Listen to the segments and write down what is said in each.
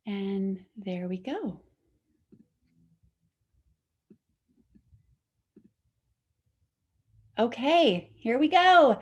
And there we go. Okay, here we go.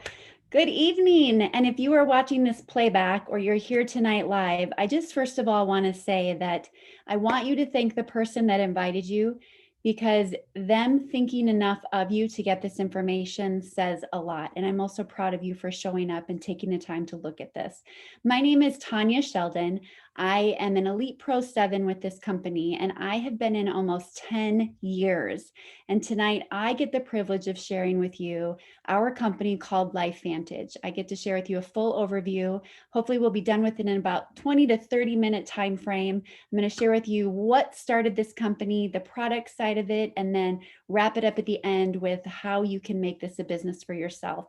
Good evening. And if you are watching this playback or you're here tonight live, I just first of all want to say that I want you to thank the person that invited you, because them thinking enough of you to get this information says a lot. And I'm also proud of you for showing up and taking the time to look at this. My name is Tanya Sheldon. I am an Elite Pro 7 with this company, and I have been in almost 10 years. And tonight I get the privilege of sharing with you our company called Lifevantage. I get to share with you a full overview. Hopefully we'll be done with it in about 20 to 30 minute time frame. I'm going to share with you what started this company, the product side of it, and then wrap it up at the end with how you can make this a business for yourself.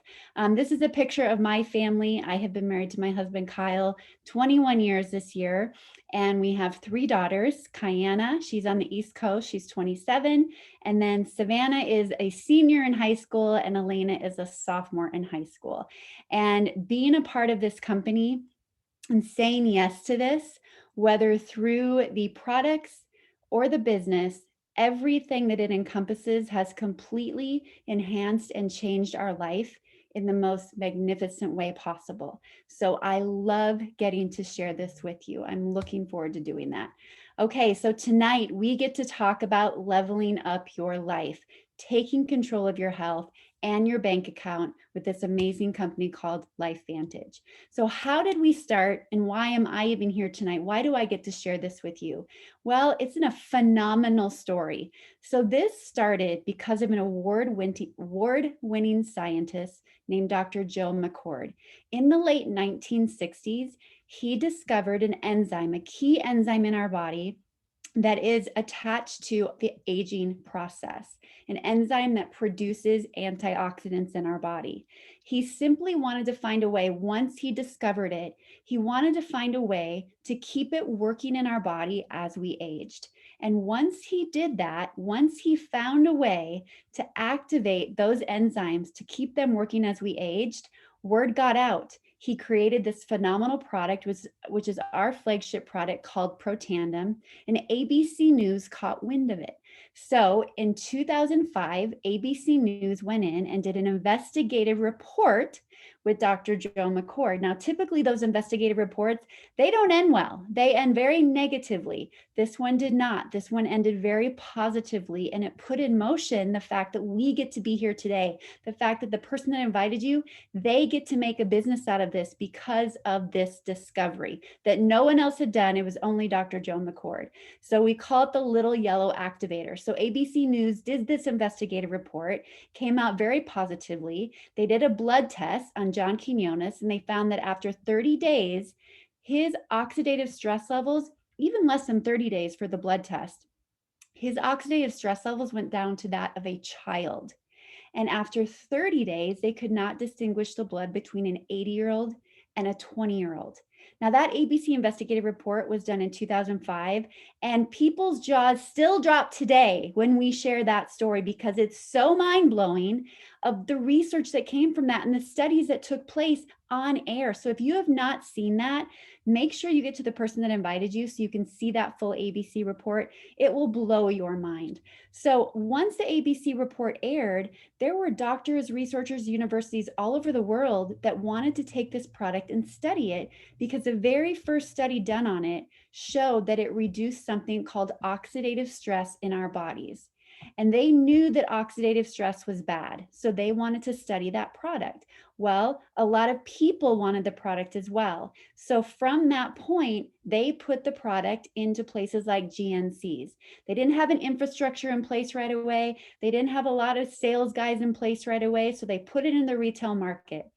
This is a picture of my family. I have been married to my husband, Kyle, 21 years this year. And we have 3 daughters. Kiana, she's on the East Coast, she's 27. And then Savannah is a senior in high school, and Elena is a sophomore in high school. And being a part of this company and saying yes to this, whether through the products or the business, everything that it encompasses has completely enhanced and changed our life in the most magnificent way possible. So I love getting to share this with you. I'm looking forward to doing that. Okay, so tonight we get to talk about leveling up your life, taking control of your health and your bank account with this amazing company called Lifevantage. So how did we start, and why am I even here tonight? Why do I get to share this with you? Well, it's a phenomenal story. So this started because of an award-winning scientist named Dr. Joe McCord. In the late 1960s, he discovered an enzyme, a key enzyme in our body that is attached to the aging process, an enzyme that produces antioxidants in our body. He simply wanted to find a way, once he discovered it, he wanted to find a way to keep it working in our body as we aged. And once he did that, once he found a way to activate those enzymes to keep them working as we aged, word got out. He created this phenomenal product, which is our flagship product called Protandim, and ABC News caught wind of it. So in 2005, ABC News went in and did an investigative report with Dr. Joe McCord. Now, typically those investigative reports, they don't end well. They end very negatively. This one did not. This one ended very positively, and it put in motion the fact that we get to be here today, the fact that the person that invited you, they get to make a business out of this because of this discovery that no one else had done. It was only Dr. Joe McCord. So we call it the little yellow activator. So ABC News did this investigative report, came out very positively. They did a blood test on John Quinones, and they found that after 30 days, his oxidative stress levels, even less than 30 days for the blood test, his oxidative stress levels went down to that of a child. And after 30 days, they could not distinguish the blood between an 80-year-old and a 20-year-old. Now, that ABC investigative report was done in 2005, and people's jaws still drop today when we share that story, because it's so mind-blowing of the research that came from that and the studies that took place on air. So if you have not seen that, make sure you get to the person that invited you so you can see that full ABC report. It will blow your mind. So once the ABC report aired, there were doctors, researchers, universities all over the world that wanted to take this product and study it, because the very first study done on it showed that it reduced something called oxidative stress in our bodies. And they knew that oxidative stress was bad, so they wanted to study that product. Well, a lot of people wanted the product as well. So from that point, they put the product into places like GNCs. They didn't have an infrastructure in place right away. They didn't have a lot of sales guys in place right away. So they put it in the retail market.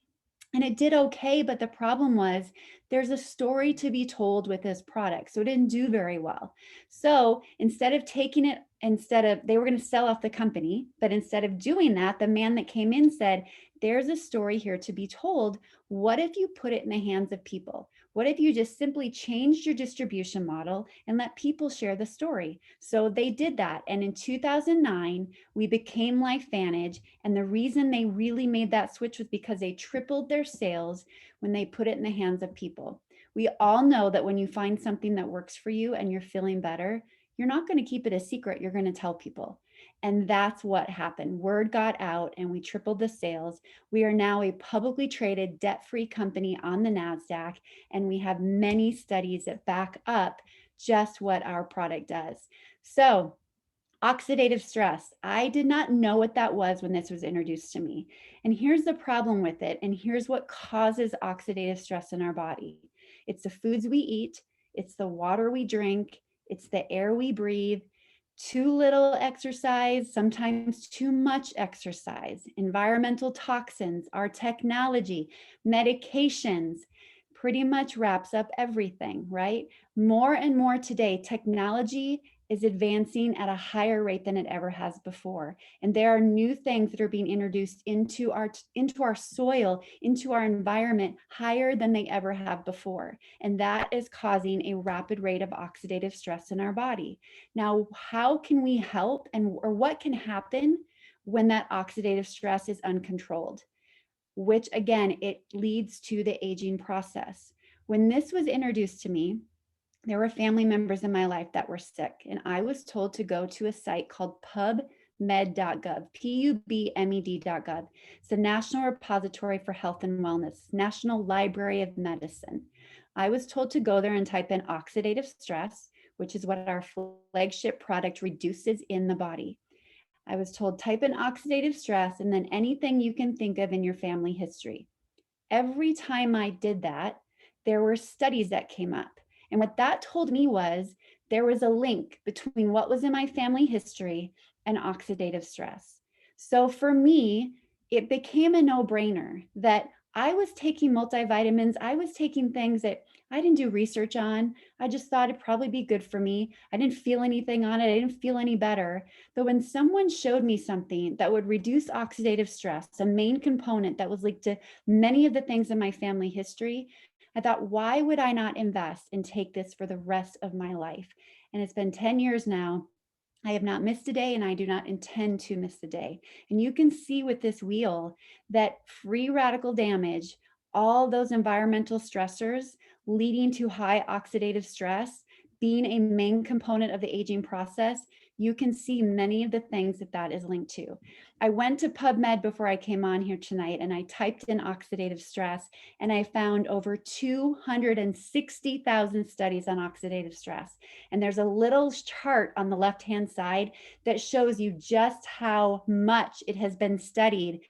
And it did okay, but the problem was there's a story to be told with this product. So it didn't do very well. So instead of taking it, they were going to sell off the company, but instead of doing that, the man that came in said, there's a story here to be told. What if you put it in the hands of people? What if you just simply changed your distribution model and let people share the story? So they did that. And in 2009, we became Lifevantage. And the reason they really made that switch was because they tripled their sales when they put it in the hands of people. We all know that when you find something that works for you and you're feeling better, you're not going to keep it a secret. You're going to tell people. And that's what happened. Word got out and we tripled the sales. We are now a publicly traded debt-free company on the NASDAQ, and we have many studies that back up just what our product does. So, oxidative stress. I did not know what that was when this was introduced to me. And here's the problem with it. And here's what causes oxidative stress in our body. It's the foods we eat. It's the water we drink. It's the air we breathe. Too little exercise, sometimes too much exercise, environmental toxins, our technology, medications, pretty much wraps up everything, right? More and more today, technology is advancing at a higher rate than it ever has before. And there are new things that are being introduced into our soil, into our environment, higher than they ever have before. And that is causing a rapid rate of oxidative stress in our body. Now, how can we help, or what can happen when that oxidative stress is uncontrolled? Which again, it leads to the aging process. When this was introduced to me, there were family members in my life that were sick, and I was told to go to a site called pubmed.gov, pubmed.gov. It's the National Repository for Health and Wellness, National Library of Medicine. I was told to go there and type in oxidative stress, which is what our flagship product reduces in the body. I was told type in oxidative stress and then anything you can think of in your family history. Every time I did that, there were studies that came up. And what that told me was there was a link between what was in my family history and oxidative stress. So for me, it became a no-brainer that I was taking multivitamins. I was taking things that I didn't do research on. I just thought it'd probably be good for me. I didn't feel anything on it. I didn't feel any better. But when someone showed me something that would reduce oxidative stress, a main component that was linked to many of the things in my family history, I thought, why would I not invest and take this for the rest of my life? And it's been 10 years now. I have not missed a day and I do not intend to miss a day. And you can see with this wheel that free radical damage, all those environmental stressors leading to high oxidative stress, being a main component of the aging process, you can see many of the things that that is linked to. I went to PubMed before I came on here tonight and I typed in oxidative stress and I found over 260,000 studies on oxidative stress. And there's a little chart on the left-hand side that shows you just how much it has been studied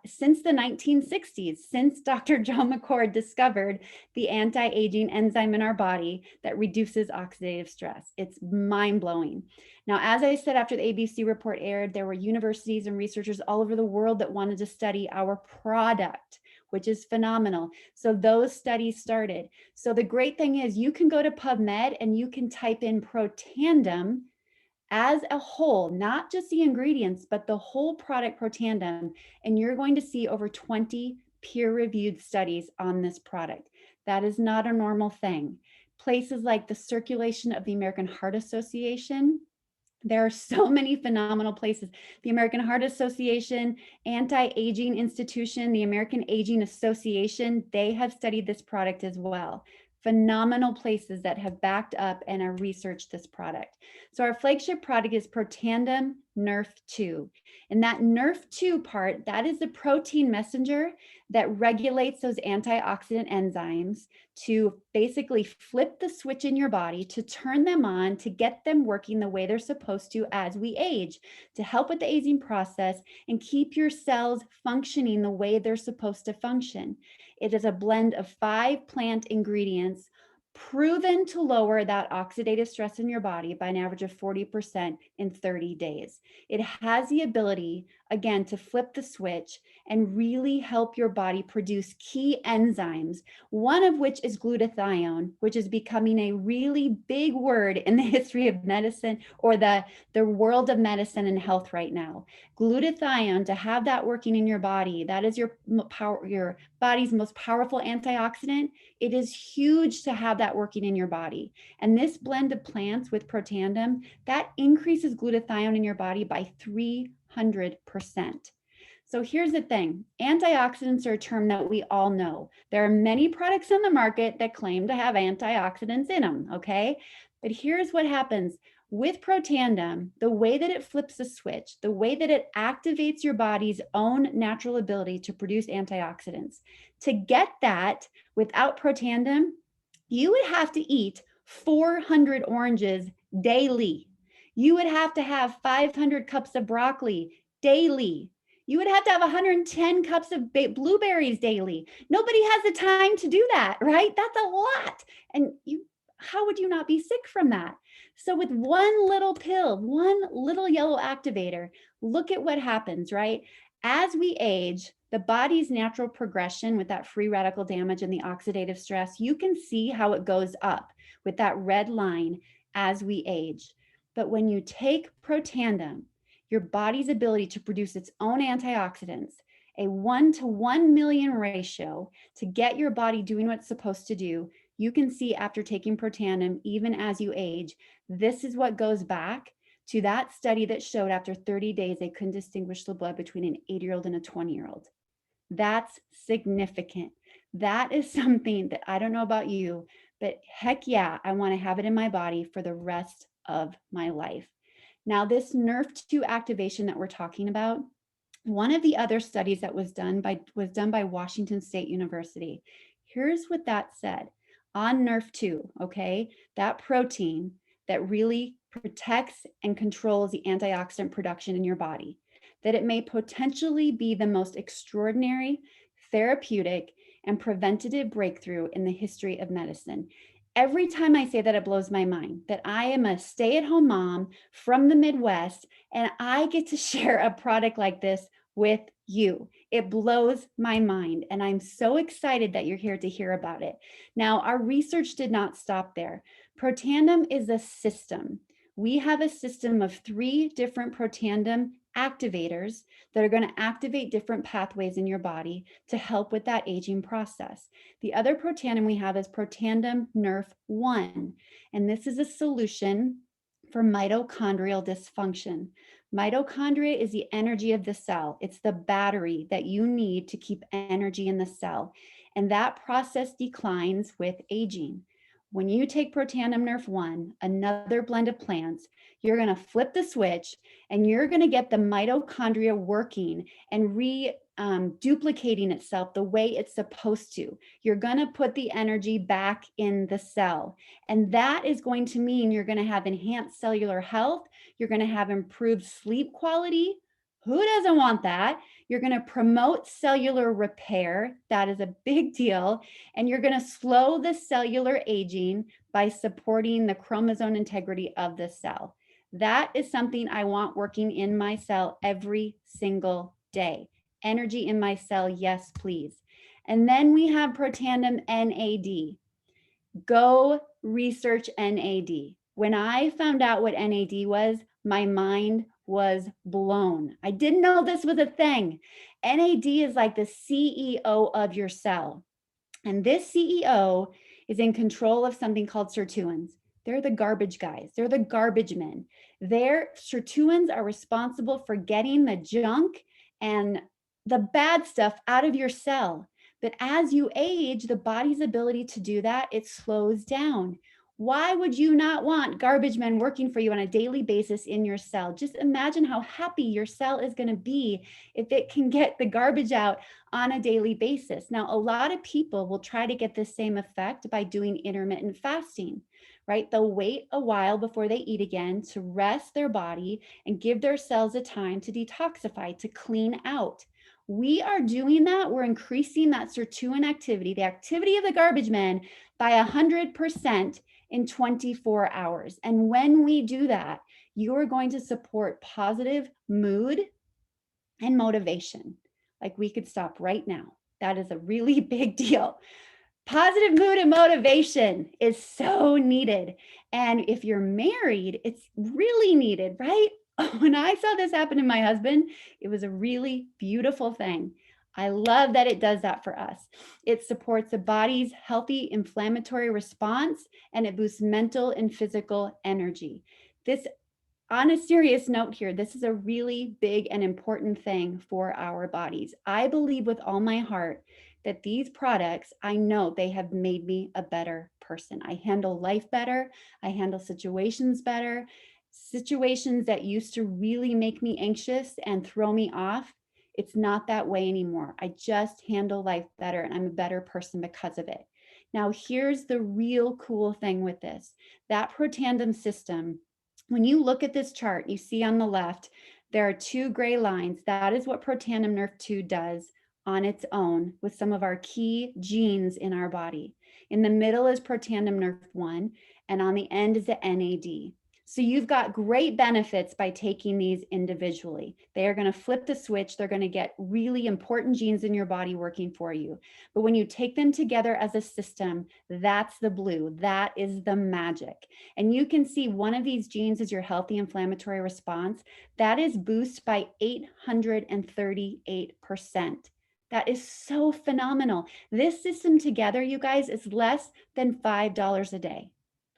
since the 1960s, since Dr. John McCord discovered the anti-aging enzyme in our body that reduces oxidative stress. It's mind-blowing. Now, as I said, after the ABC report aired, there were universities and researchers all over the world that wanted to study our product, which is phenomenal. So those studies started. So the great thing is you can go to PubMed and you can type in Protandim as a whole, not just the ingredients, but the whole product Protandim, and you're going to see over 20 peer-reviewed studies on this product. That is not a normal thing. Places like the Circulation of the American Heart Association, there are so many phenomenal places. The American Heart Association, Anti-Aging Institution, the American Aging Association, they have studied this product as well. Phenomenal places that have backed up and have researched this product. So our flagship product is Protandim Nerf2. And that Nerf2 part, that is the protein messenger that regulates those antioxidant enzymes to basically flip the switch in your body, to turn them on, to get them working the way they're supposed to as we age, to help with the aging process and keep your cells functioning the way they're supposed to function. It is a blend of 5 plant ingredients proven to lower that oxidative stress in your body by an average of 40% in 30 days. It has the ability, again, to flip the switch and really help your body produce key enzymes, one of which is glutathione, which is becoming a really big word in the history of medicine, or the world of medicine and health right now. Glutathione, to have that working in your body, that is your body's most powerful antioxidant. It is huge to have that working in your body. And this blend of plants with Protandim, that increases glutathione in your body by 300%. So here's the thing. Antioxidants are a term that we all know. There are many products on the market that claim to have antioxidants in them, okay? But here's what happens. With Protandim, the way that it flips a switch, the way that it activates your body's own natural ability to produce antioxidants. To get that without Protandim, you would have to eat 400 oranges daily. You would have to have 500 cups of broccoli daily. You would have to have 110 cups of blueberries daily. Nobody has the time to do that, right? That's a lot. And how would you not be sick from that? So with one little pill, one little yellow activator, look at what happens, right? As we age, the body's natural progression with that free radical damage and the oxidative stress, you can see how it goes up with that red line as we age. But when you take Protandim, your body's ability to produce its own antioxidants, a 1 to 1 million ratio to get your body doing what it's supposed to do, you can see after taking Protandim, even as you age, this is what goes back to that study that showed after 30 days, they couldn't distinguish the blood between an 8-year-old and a 20-year-old. That's significant. That is something that I don't know about you, but heck yeah, I want to have it in my body for the rest of my life. Now, this NRF2 activation that we're talking about, one of the other studies that was done by Washington State University. Here's what that said on NRF2, okay? That protein that really protects and controls the antioxidant production in your body, that it may potentially be the most extraordinary, therapeutic, and preventative breakthrough in the history of medicine. Every time I say that, it blows my mind that I am a stay-at-home mom from the Midwest and I get to share a product like this with you. It blows my mind. And I'm so excited that you're here to hear about it. Now, our research did not stop there. Protandim is a system. We have a system of 3 different Protandim activators that are going to activate different pathways in your body to help with that aging process. The other Protandim we have is Protandim Nerf 1, and this is a solution for mitochondrial dysfunction. Mitochondria is the energy of the cell. It's the battery that you need to keep energy in the cell, and that process declines with aging. When you take Protandim Nerf 1, another blend of plants, you're going to flip the switch and you're going to get the mitochondria working and duplicating itself the way it's supposed to. You're going to put the energy back in the cell. And that is going to mean you're going to have enhanced cellular health. You're going to have improved sleep quality. Who doesn't want that? You're going to promote cellular repair. That is a big deal. And you're going to slow the cellular aging by supporting the chromosome integrity of the cell. That is something I want working in my cell every single day. Energy in my cell, yes, please. And then we have Protandim NAD. Go research NAD. When I found out what NAD was, my mind was blown. I didn't know this was a thing. NAD is like the CEO of your cell. And this CEO is in control of something called sirtuins. They're the garbage guys. They're the garbage men. Their sirtuins are responsible for getting the junk and the bad stuff out of your cell. But as you age, the body's ability to do that, it slows down. Why would you not want garbage men working for you on a daily basis in your cell? Just imagine how happy your cell is going to be if it can get the garbage out on a daily basis. Now, a lot of people will try to get the same effect by doing intermittent fasting, right? They'll wait a while before they eat again to rest their body and give their cells a time to detoxify, to clean out. We are doing that. We're increasing that sirtuin activity, the activity of the garbage men, by 100% in 24 hours. And when we do that, you are going to support positive mood and motivation. Like we could stop right now. That is a really big deal. Positive mood and motivation is so needed. And if you're married, it's really needed, right? When I saw this happen to my husband, it was a really beautiful thing. I love that it does that for us. It supports the body's healthy inflammatory response and it boosts mental and physical energy. This on a serious note here, this is a really big and important thing for our bodies. I believe with all my heart that these products, I know they have made me a better person. I handle life better. I handle situations better. Situations that used to really make me anxious and throw me off, it's not that way anymore. I just handle life better and I'm a better person because of it. Now, here's the real cool thing with this. That Protandim system, when you look at this chart, you see on the left, there are two gray lines. That is what Protandim Nerf 2 does on its own with some of our key genes in our body. In the middle is Protandim Nerf 1, and on the end is the NAD. So you've got great benefits by taking these individually. They are going to flip the switch. They're going to get really important genes in your body working for you. But when you take them together as a system, that's the blue. That is the magic. And you can see one of these genes is your healthy inflammatory response. That is boosted by 838%. That is so phenomenal. This system together, you guys, is less than $5 a day.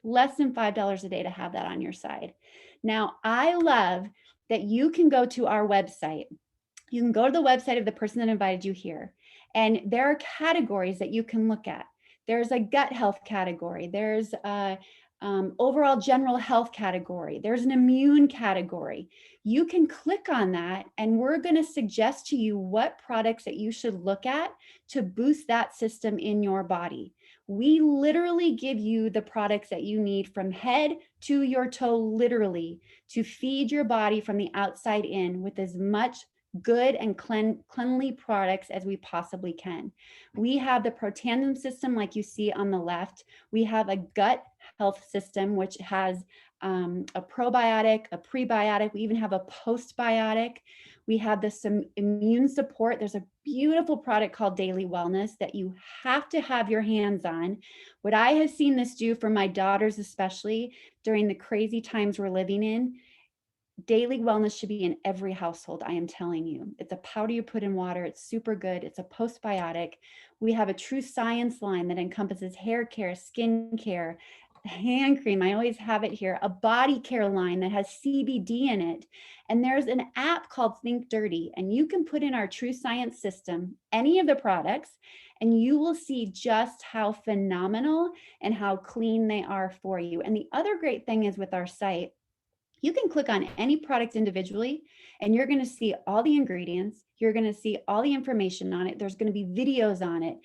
Less than $5 a day to have that on your side. Now, I love that you can go to our website. You can go to the website of the person that invited you here, and there are categories that you can look at. There's a gut health category. There's a overall general health category. There's an immune category. You can click on that, and we're going to suggest to you what products that you should look at to boost that system in your body. We literally give you the products that you need from head to your toe, literally, to feed your body from the outside in with as much good and cleanly products as we possibly can. We have the Protandim system, like you see on the left. We have a gut health system, which has a probiotic, a prebiotic. We even have a postbiotic. We have this immune support. There's a beautiful product called Daily Wellness that you have to have your hands on. What I have seen this do for my daughters, especially during the crazy times we're living in, Daily Wellness should be in every household, I am telling you. It's a powder you put in water. It's super good. It's a postbiotic. We have a true science line that encompasses hair care, skin care, hand cream. I always have it here. A body care line that has CBD in it. And there's an app called Think Dirty. And you can put in our true science system, any of the products, and you will see just how phenomenal and how clean they are for you. And the other great thing is with our site, you can click on any product individually and you're going to see all the ingredients. You're going to see all the information on it. There's going to be videos on it.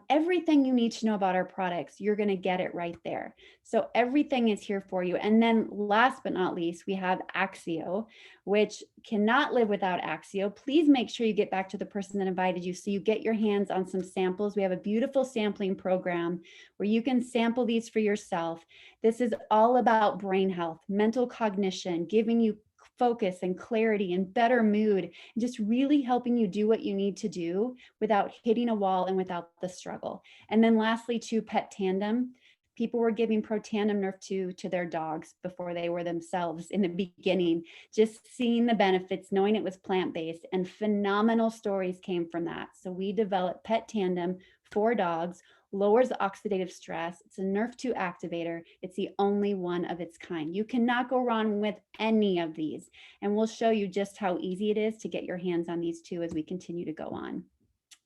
Everything you need to know about our products, you're going to get it right there. So everything is here for you. And then last but not least, we have Axio, which cannot live without Axio. Please make sure you get back to the person that invited you so you get your hands on some samples. We have a beautiful sampling program where you can sample these for yourself. This is all about brain health, mental cognition, giving you focus and clarity and better mood, and just really helping you do what you need to do without hitting a wall and without the struggle. And then lastly, too, Pet Tandem. People were giving Protandim Nerf 2 to their dogs before they were themselves in the beginning, just seeing the benefits, knowing it was plant-based, and phenomenal stories came from that. So we developed Pet Tandem for dogs, lowers oxidative stress. It's a Nerf 2 activator. It's the only one of its kind. You cannot go wrong with any of these. And we'll show you just how easy it is to get your hands on these two as we continue to go on.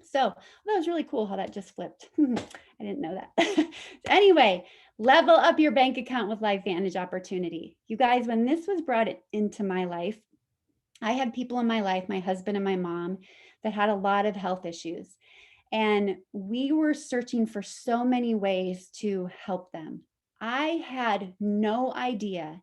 So that was really cool how that just flipped. I didn't know that. So anyway, level up your bank account with Lifevantage opportunity. You guys, when this was brought into my life, I had people in my life, my husband and my mom, that had a lot of health issues. And we were searching for so many ways to help them. I had no idea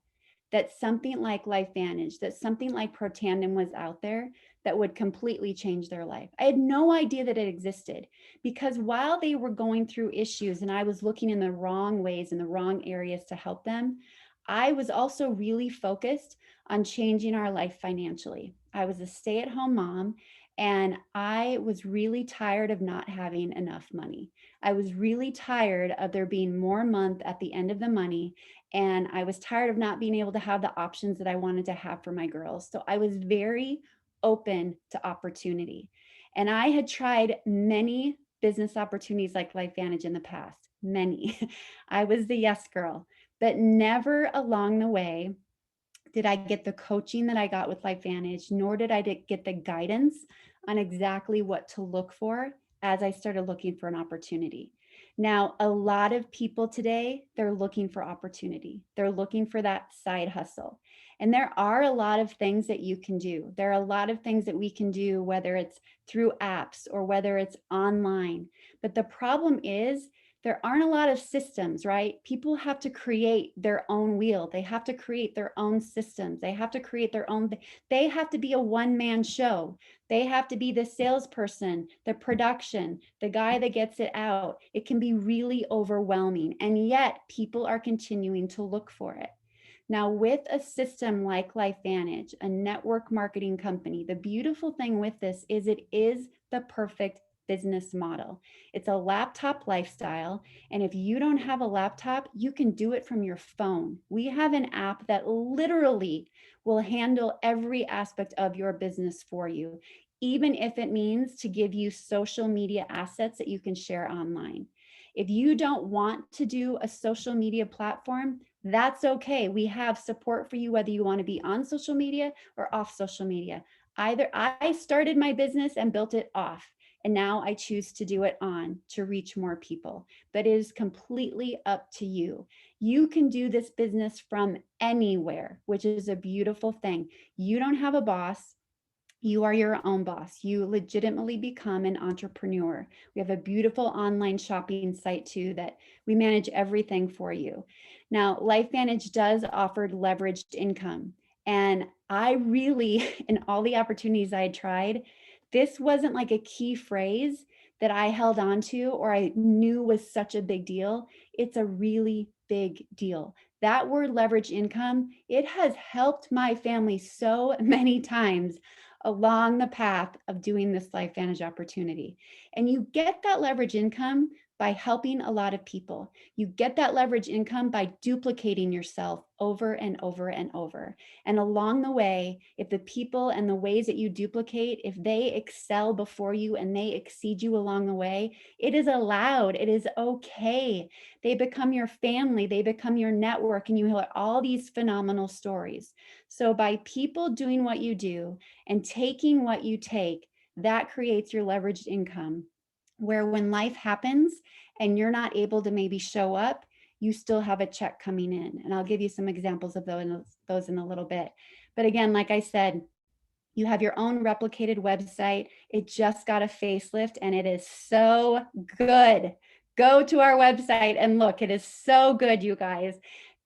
that something like Lifevantage, that something like Protandim was out there that would completely change their life. I had no idea that it existed because while they were going through issues and I was looking in the wrong ways, in the wrong areas to help them, I was also really focused on changing our life financially. I was a stay-at-home mom and I was really tired of not having enough money. I was really tired of there being more month at the end of the money. And I was tired of not being able to have the options that I wanted to have for my girls. So I was very open to opportunity. And I had tried many business opportunities like Lifevantage in the past, many. I was the yes girl, but never along the way did I get the coaching that I got with Lifevantage, nor did I get the guidance on exactly what to look for as I started looking for an opportunity. Now, a lot of people today, they're looking for opportunity. They're looking for that side hustle. And there are a lot of things that you can do. There are a lot of things that we can do, whether it's through apps or whether it's online. But the problem is, there aren't a lot of systems, right? People have to create their own wheel. They have to create their own systems. They have to create their own, they have to be a one-man show. They have to be the salesperson, the production, the guy that gets it out. It can be really overwhelming. And yet people are continuing to look for it. Now, with a system like Lifevantage, a network marketing company, the beautiful thing with this is it is the perfect business model. It's a laptop lifestyle. And if you don't have a laptop, you can do it from your phone. We have an app that literally will handle every aspect of your business for you, even if it means to give you social media assets that you can share online. If you don't want to do a social media platform, that's okay. We have support for you, whether you want to be on social media or off social media. Either I started my business and built it off, and now I choose to do it on to reach more people. But it is completely up to you. You can do this business from anywhere, which is a beautiful thing. You don't have a boss. You are your own boss. You legitimately become an entrepreneur. We have a beautiful online shopping site too that we manage everything for you. Now, LifeVantage does offer leveraged income. And I really, in all the opportunities I had tried, this wasn't like a key phrase that I held on to or I knew was such a big deal. It's a really big deal. That word leverage income, it has helped my family so many times along the path of doing this LifeVantage opportunity. And you get that leverage income by helping a lot of people. You get that leverage income by duplicating yourself over and over and over. And along the way, if the people and the ways that you duplicate, if they excel before you and they exceed you along the way, it is allowed, it is okay. They become your family, they become your network, and you hear all these phenomenal stories. So by people doing what you do and taking what you take, that creates your leveraged income, where when life happens and you're not able to maybe show up, you still have a check coming in. And I'll give you some examples of those in a little bit. But again, like I said, you have your own replicated website. It just got a facelift and it is so good. Go to our website and look. It is so good, you guys.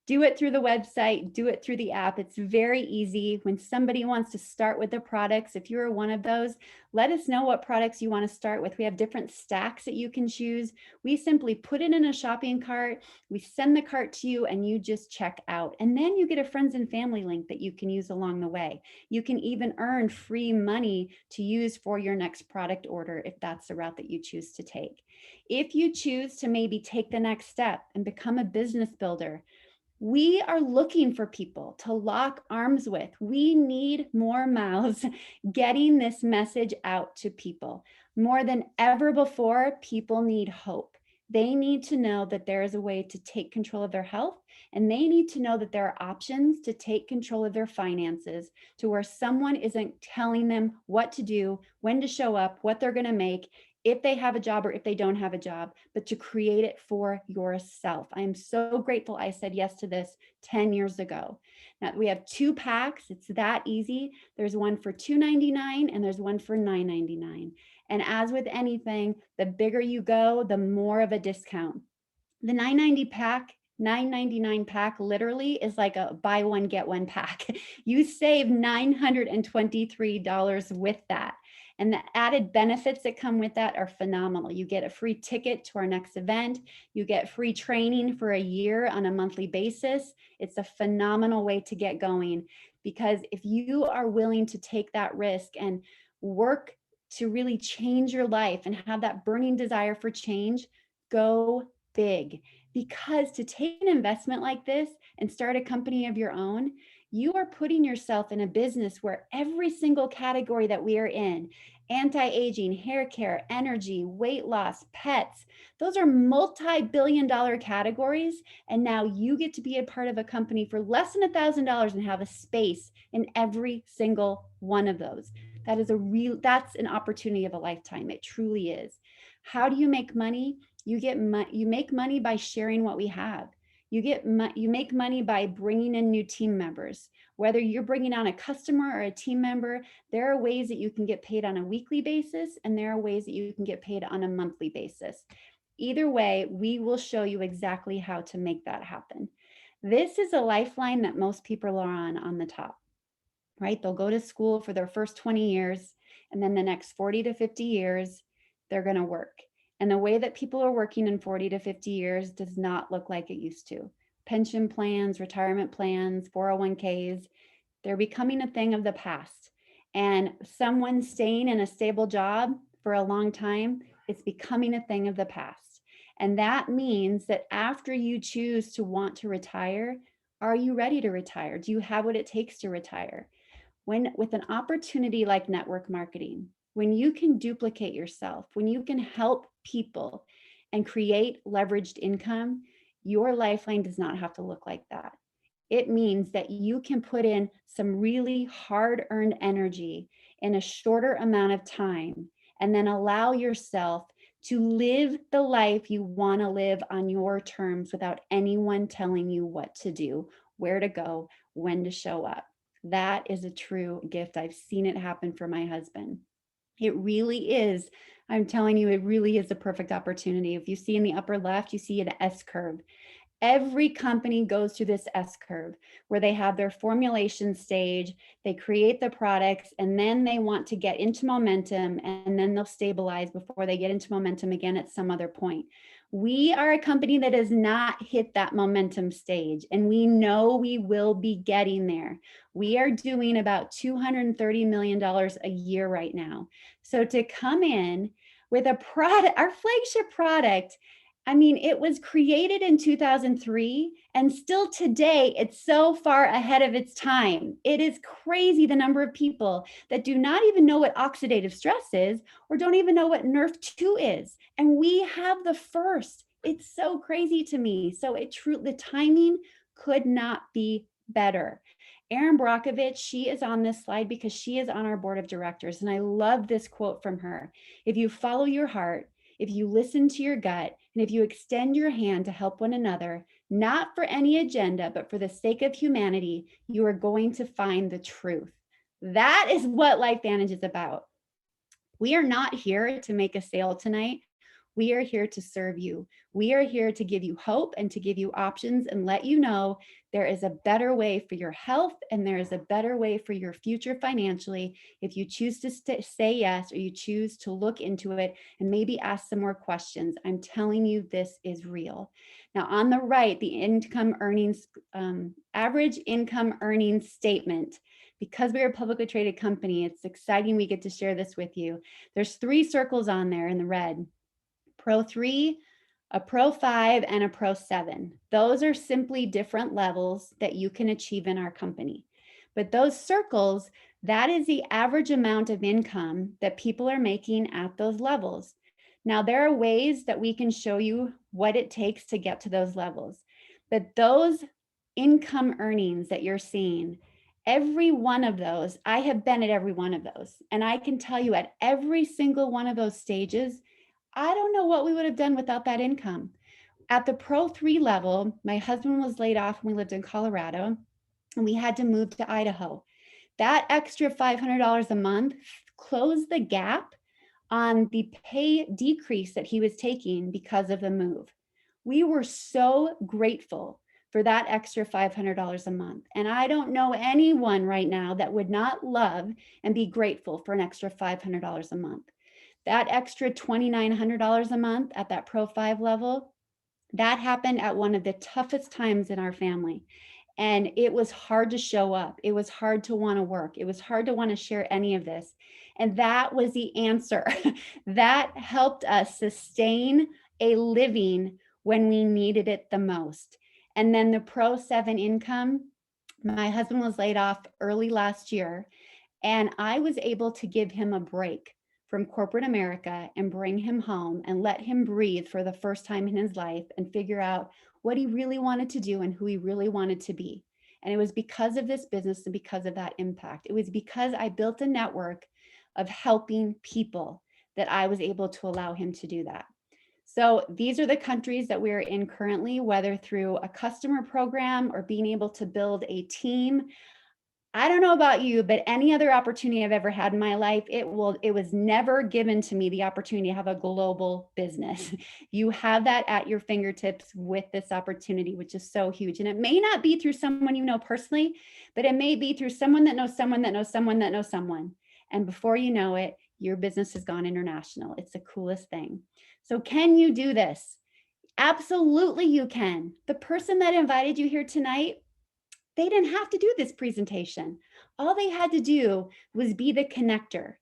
Do it through the website, do it through the app. It's very easy. When somebody wants to start with the products, if you're one of those, let us know what products you want to start with. We have different stacks that you can choose. We simply put it in a shopping cart, we send the cart to you, and you just check out. And then you get a friends and family link that you can use along the way. You can even earn free money to use for your next product order if that's the route that you choose to take. If you choose to maybe take the next step and become a business builder, we are looking for people to lock arms with. We need more mouths getting this message out to people. More than ever before, people need hope. They need to know that there is a way to take control of their health, and they need to know that there are options to take control of their finances, to where someone isn't telling them what to do, when to show up, what they're going to make, if they have a job or if they don't have a job, but to create it for yourself. I am so grateful I said yes to this 10 years ago. Now we have 2 packs. It's that easy. There's one for $2.99 and there's one for $9.99. And as with anything, the bigger you go, the more of a discount. The $9.99 pack literally is like a buy one, get one pack. You save $923 with that. And the added benefits that come with that are phenomenal. You get a free ticket to our next event. You get free training for a year on a monthly basis. It's a phenomenal way to get going, because if you are willing to take that risk and work to really change your life and have that burning desire for change, go big. Because to take an investment like this and start a company of your own, you are putting yourself in a business where every single category that we are in, anti-aging, hair care, energy, weight loss, pets. Those are multi-billion-dollar categories. And now you get to be a part of a company for less than $1,000 and have a space in every single one of those. That's an opportunity of a lifetime. It truly is. How do you make money? You make money by sharing what we have. You make money by bringing in new team members. Whether you're bringing on a customer or a team member, there are ways that you can get paid on a weekly basis, and there are ways that you can get paid on a monthly basis. Either way, we will show you exactly how to make that happen. This is a lifeline that most people are on the top, right? They'll go to school for their first 20 years, and then the next 40 to 50 years, they're going to work. And the way that people are working in 40 to 50 years does not look like it used to. Pension plans, retirement plans, 401ks, they're becoming a thing of the past. And someone staying in a stable job for a long time, it's becoming a thing of the past. And that means that after you choose to want to retire, are you ready to retire? Do you have what it takes to retire? With an opportunity like network marketing, when you can duplicate yourself, when you can help people and create leveraged income, your lifeline does not have to look like that. It means that you can put in some really hard-earned energy in a shorter amount of time and then allow yourself to live the life you want to live on your terms without anyone telling you what to do, where to go, when to show up. That is a true gift. I've seen it happen for my husband. It really is. I'm telling you, it really is a perfect opportunity. If you see in the upper left, you see an S curve. Every company goes through this S curve where they have their formulation stage, they create the products, and then they want to get into momentum, and then they'll stabilize before they get into momentum again at some other point. We are a company that has not hit that momentum stage, and we know we will be getting there. We are doing about $230 million a year right now. So to come in with a product, our flagship product, I mean, it was created in 2003, and still today, it's so far ahead of its time. It is crazy the number of people that do not even know what oxidative stress is or don't even know what NRF2 is. And we have the first. It's so crazy to me. So the timing could not be better. Erin Brockovich, she is on this slide because she is on our board of directors. And I love this quote from her. If you follow your heart, if you listen to your gut, and if you extend your hand to help one another, not for any agenda, but for the sake of humanity, you are going to find the truth. That is what Lifevantage is about. We are not here to make a sale tonight. We are here to serve you. We are here to give you hope and to give you options and let you know there is a better way for your health and there is a better way for your future financially if you choose to say yes or you choose to look into it and maybe ask some more questions. I'm telling you, this is real. Now, on the right, the income earnings, average income earnings statement. Because we're a publicly traded company, it's exciting we get to share this with you. There's 3 circles on there in the red. Pro 3, a Pro 5, and a Pro 7. Those are simply different levels that you can achieve in our company. But those circles, that is the average amount of income that people are making at those levels. Now, there are ways that we can show you what it takes to get to those levels. But those income earnings that you're seeing, every one of those, I have been at every one of those. And I can tell you at every single one of those stages, I don't know what we would have done without that income. At the Pro 3 level, my husband was laid off when we lived in Colorado, and we had to move to Idaho. That extra $500 a month closed the gap on the pay decrease that he was taking because of the move. We were so grateful for that extra $500 a month. And I don't know anyone right now that would not love and be grateful for an extra $500 a month. That extra $2,900 a month at that Pro 5 level, that happened at one of the toughest times in our family. And it was hard to show up. It was hard to want to work. It was hard to want to share any of this. And that was the answer. That helped us sustain a living when we needed it the most. And then the Pro 7 income, my husband was laid off early last year, and I was able to give him a break from corporate America and bring him home and let him breathe for the first time in his life and figure out what he really wanted to do and who he really wanted to be. And it was because of this business and because of that impact. It was because I built a network of helping people that I was able to allow him to do that. So these are the countries that we're in currently, whether through a customer program or being able to build a team. I don't know about you, but any other opportunity I've ever had in my life, it was never given to me the opportunity to have a global business. You have that at your fingertips with this opportunity, which is so huge. And it may not be through someone you know personally, but it may be through someone that knows someone that knows someone that knows someone. And before you know it, your business has gone international. It's the coolest thing. So can you do this? Absolutely, you can. The person that invited you here tonight, they didn't have to do this presentation. All they had to do was be the connector.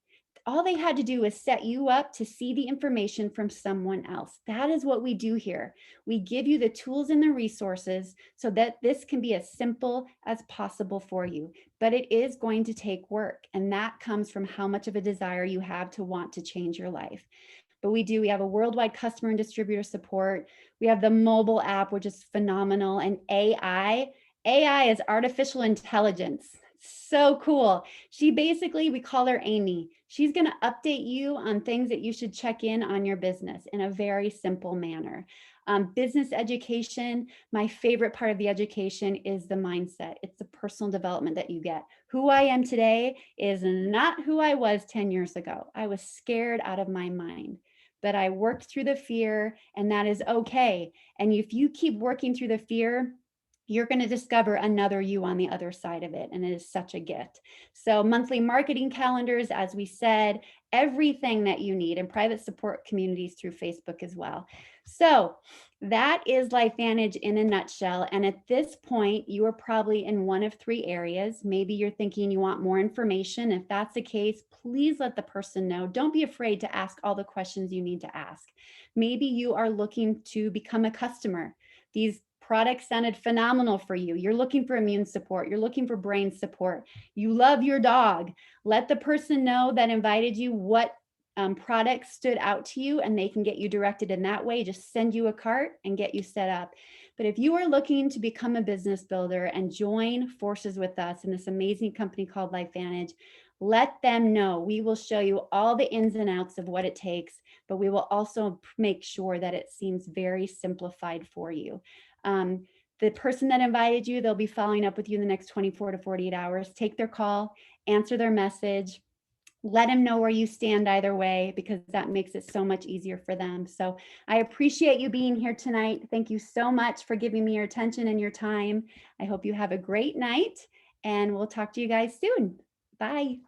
All they had to do was set you up to see the information from someone else. That is what we do here. We give you the tools and the resources so that this can be as simple as possible for you. But it is going to take work, and that comes from how much of a desire you have to want to change your life. But we have a worldwide customer and distributor support. We have the mobile app, which is phenomenal, and AI is artificial intelligence. So cool. She basically, we call her Amy. She's going to update you on things that you should check in on your business in a very simple manner. Business education, my favorite part of the education is the mindset. It's the personal development that you get. Who I am today is not who I was 10 years ago. I was scared out of my mind, but I worked through the fear, and that is okay. And if you keep working through the fear, you're going to discover another you on the other side of it. And it is such a gift. So monthly marketing calendars, as we said, everything that you need, and private support communities through Facebook as well. So that is Lifevantage in a nutshell. And at this point, you are probably in one of three areas. Maybe you're thinking you want more information. If that's the case, please let the person know. Don't be afraid to ask all the questions you need to ask. Maybe you are looking to become a customer. These products sounded phenomenal for you. You're looking for immune support. You're looking for brain support. You love your dog. Let the person know that invited you what products stood out to you, and they can get you directed in that way. Just send you a cart and get you set up. But if you are looking to become a business builder and join forces with us in this amazing company called Lifevantage, let them know. We will show you all the ins and outs of what it takes, but we will also make sure that it seems very simplified for you. The person that invited you, they'll be following up with you in the next 24 to 48 hours. Take their call, answer their message, let them know where you stand either way, because that makes it so much easier for them. So I appreciate you being here tonight. Thank you so much for giving me your attention and your time. I hope you have a great night, and we'll talk to you guys soon. Bye.